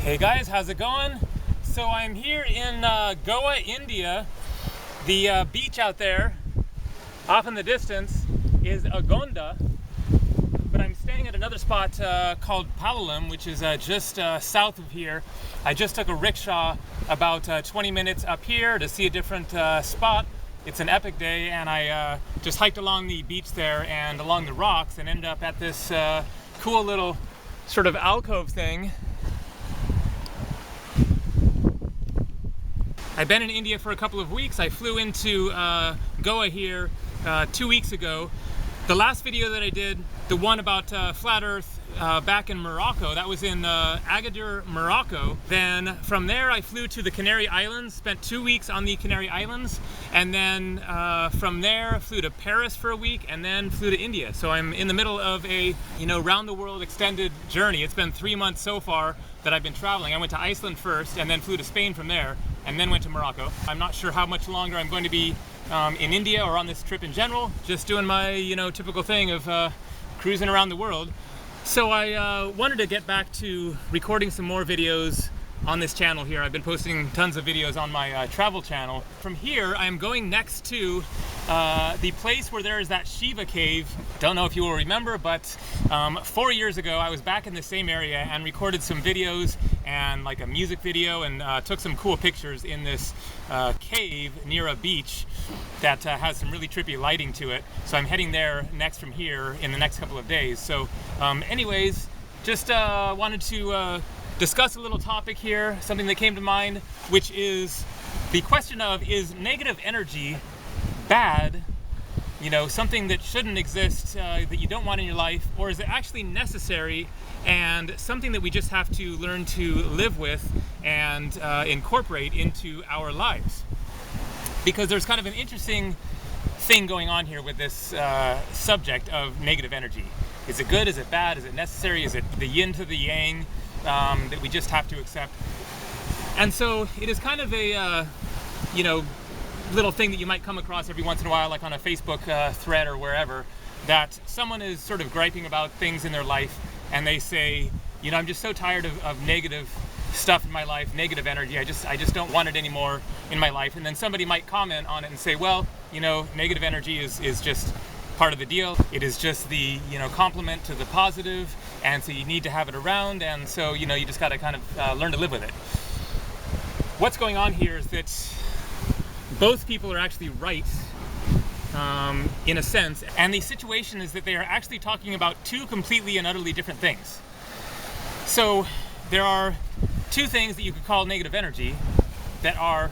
Hey guys, how's it going? So I'm here in Goa, India. The beach out there, off in the distance, is Agonda, but I'm staying at another spot called Palalam, which is just south of here. I just took a rickshaw about 20 minutes up here to see a different spot. It's an epic day, and I just hiked along the beach there and along the rocks and ended up at this cool little sort of alcove thing. I've been in India for a couple of weeks. I flew into Goa here 2 weeks ago. The last video that I did, the one about flat earth back in Morocco, that was in Agadir, Morocco. Then from there I flew to the Canary Islands, spent 2 weeks on the Canary Islands, and then from there flew to Paris for a week, and then flew to India. So I'm in the middle of a round the world extended journey. It's been 3 months so far that I've been traveling. I went to Iceland first and then flew to Spain from there, and then went to Morocco. I'm not sure how much longer I'm going to be in India or on this trip in general, just doing my typical thing of cruising around the world. So I wanted to get back to recording some more videos on this channel here. I've been posting tons of videos on my travel channel. From here, I'm going next to the place where there is that Shiva cave. Don't know if you will remember, but 4 years ago, I was back in the same area and recorded some videos and like a music video, and took some cool pictures in this cave near a beach that has some really trippy lighting to it. So I'm heading there next from here in the next couple of days. So anyways, just wanted to discuss a little topic here, something that came to mind, which is the question of, is negative energy bad? Something that shouldn't exist, that you don't want in your life, or is it actually necessary and something that we just have to learn to live with and incorporate into our lives? Because there's kind of an interesting thing going on here with this subject of negative energy. Is it good? Is it bad? Is it necessary? Is it the yin to the yang that we just have to accept? And so it is kind of a little thing that you might come across every once in a while, like on a Facebook thread or wherever, that someone is sort of griping about things in their life, and they say, I'm just so tired of negative stuff in my life, negative energy. I just don't want it anymore in my life. And then somebody might comment on it and say, well, negative energy is just part of the deal. It is just the complement to the positive, and so you need to have it around, and so you just got to kind of learn to live with it. What's going on here is that both people are actually right in a sense, and the situation is that they are actually talking about two completely and utterly different things. So there are two things that you could call negative energy that are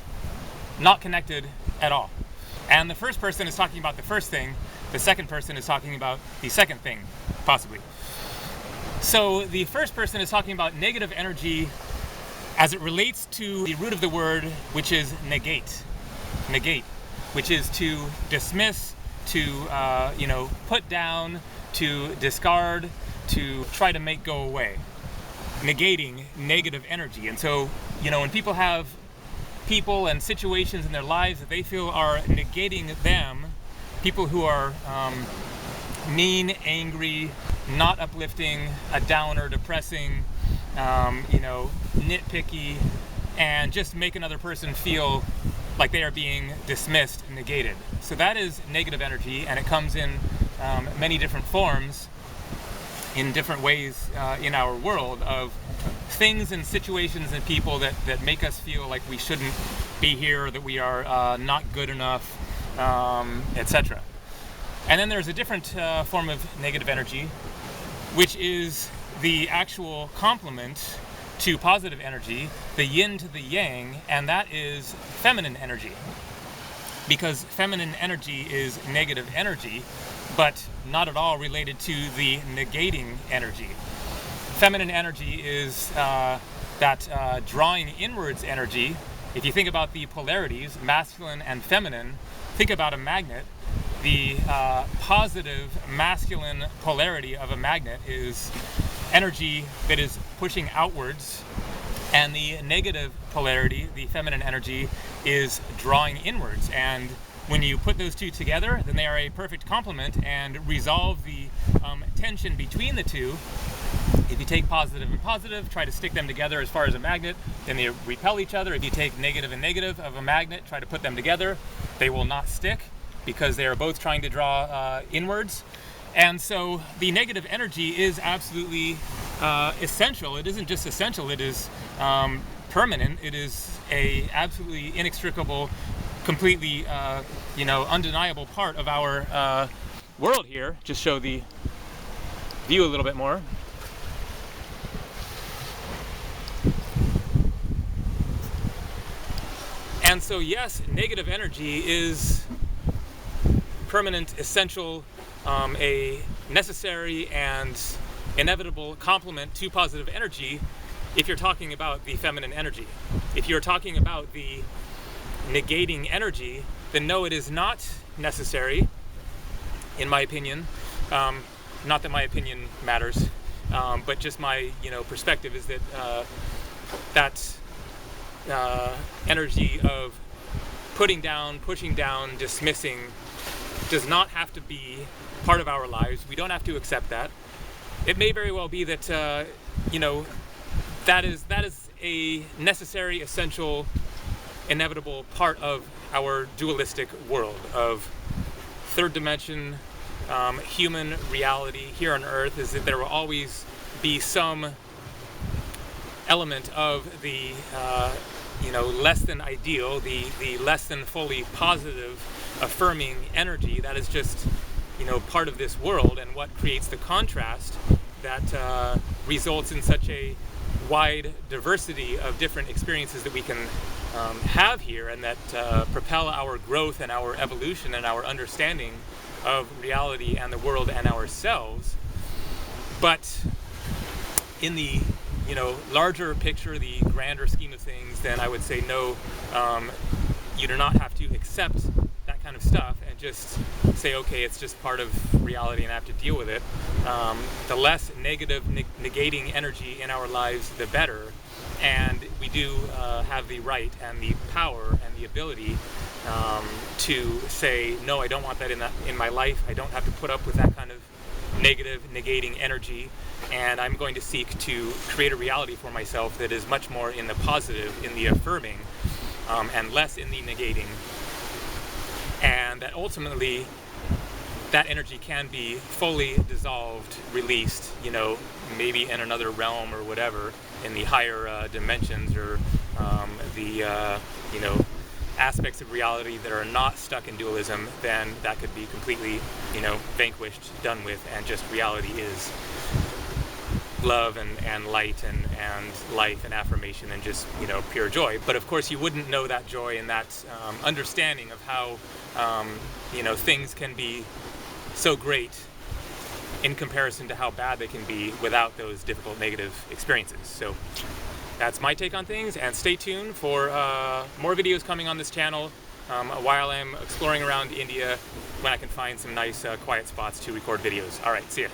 not connected at all. And the first person is talking about the first thing, the second person is talking about the second thing, possibly. So the first person is talking about negative energy as it relates to the root of the word, which is negate. Negate, which is to dismiss, to put down, to discard, to try to make go away. Negating negative energy. And so, when people have people and situations in their lives that they feel are negating them, people who are mean, angry, not uplifting, a downer, depressing, nitpicky, and just make another person feel like they are being dismissed and negated. So that is negative energy, and it comes in many different forms, in different ways in our world, of things and situations and people that make us feel like we shouldn't be here, that we are not good enough, etc. And then there's a different form of negative energy, which is the actual complement to positive energy, the yin to the yang, and that is feminine energy. Because feminine energy is negative energy, but not at all related to the negating energy. Feminine energy is that drawing inwards energy. If you think about the polarities, masculine and feminine, think about a magnet. The positive masculine polarity of a magnet is energy that is pushing outwards, and the negative polarity, the feminine energy, is drawing inwards. And when you put those two together, then they are a perfect complement and resolve the tension between the two, If you take positive and positive, try to stick them together as far as a magnet, then they repel each other. If you take negative and negative of a magnet, try to put them together, they will not stick because they are both trying to draw inwards. And so the negative energy is absolutely essential. It isn't just essential, it is permanent. It is a absolutely inextricable, completely undeniable part of our world here. Just show the view a little bit more. And so yes, negative energy is permanent, essential, a necessary and inevitable complement to positive energy if you're talking about the feminine energy. If you're talking about the negating energy, then no, it is not necessary, in my opinion. Not that my opinion matters, but just my perspective is that that energy of putting down, pushing down, dismissing does not have to be part of our lives. We don't have to accept that. It may very well be that that is a necessary, essential, inevitable part of our dualistic world of third dimension human reality here on Earth, is that there will always be some element of the less than ideal, the less than fully positive, affirming energy that is just part of this world, and what creates the contrast that results in such a wide diversity of different experiences that we can have here, and that propel our growth and our evolution and our understanding of reality and the world and ourselves. But in the larger picture, the grander scheme of things, then I would say no, you do not have to accept that kind of stuff and just say, okay, it's just part of reality and I have to deal with it. The less negative, negating energy in our lives, the better. And we do have the right and the power and the ability to say, no, I don't want that in my life. I don't have to put up with that kind of negative, negating energy, and I'm going to seek to create a reality for myself that is much more in the positive, in the affirming, and less in the negating. And that ultimately that energy can be fully dissolved, released, maybe in another realm or whatever, in the higher dimensions, or the aspects of reality that are not stuck in dualism. Then that could be completely vanquished, done with, and just reality is love and light and life and affirmation and just pure joy. But of course you wouldn't know that joy and that understanding of how things can be so great in comparison to how bad they can be without those difficult negative experiences. So that's my take on things, and stay tuned for more videos coming on this channel while I'm exploring around India, when I can find some nice quiet spots to record videos. All right, see ya.